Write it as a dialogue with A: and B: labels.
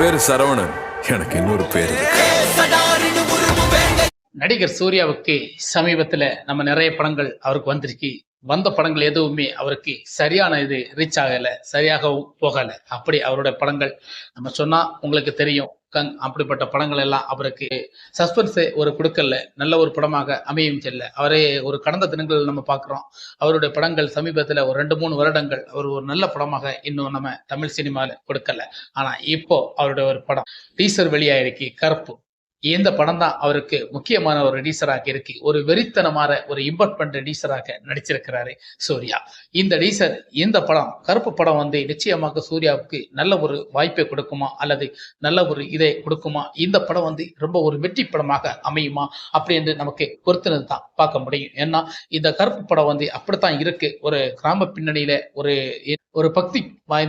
A: பேரு சரவணன். எனக்கு இன்னொரு பேரு
B: நடிகர் சூர்யாவுக்கு சமீபத்துல நம்ம நிறைய படங்கள் அவருக்கு வந்திருக்கு. வந்த படங்கள் எதுவுமே அவருக்கு சரியான இது ரீச் ஆகல, சரியாகவும் போகல. அப்படி அவருடைய படங்கள் நம்ம சொன்னா உங்களுக்கு தெரியும். அப்படிப்பட்ட படங்கள் எல்லாம் அவருக்கு சஸ்பென்ஸ் ஒரு கொடுக்கல, நல்ல ஒரு படமாக அமையும் செல்ல. அவரே ஒரு கடந்த தினங்கள் நம்ம பார்க்குறோம். அவருடைய படங்கள் சமீபத்தில் ஒரு 2-3 வருடங்கள் அவர் ஒரு நல்ல படமாக இன்னும் நம்ம தமிழ் சினிமாவில் கொடுக்கல. ஆனால் இப்போ அவருடைய ஒரு படம் டீசர் வெளியாயிருக்கு, கருப்பு. இந்த படம் தான் அவருக்கு முக்கியமான ஒரு டீசராக இருக்கு. ஒரு வெறித்தனமான ஒரு இம்பர்ட் பண்ற டீசராக நடிச்சிருக்கிறாரு சூர்யா. இந்த படம் கருப்பு படம் நிச்சயமாக சூர்யாவுக்கு நல்ல ஒரு வாய்ப்பை கொடுக்குமா அல்லது நல்ல ஒரு இதை கொடுக்குமா, இந்த படம் ரொம்ப ஒரு வெற்றி படமாக அமையுமா அப்படி என்று நமக்கு பொறுத்திருந்து தான் பார்க்க முடியும். ஏன்னா இந்த கருப்பு படம் அப்படித்தான் இருக்கு. ஒரு கிராம பின்னணியில ஒரு பக்தி வாய்ந்த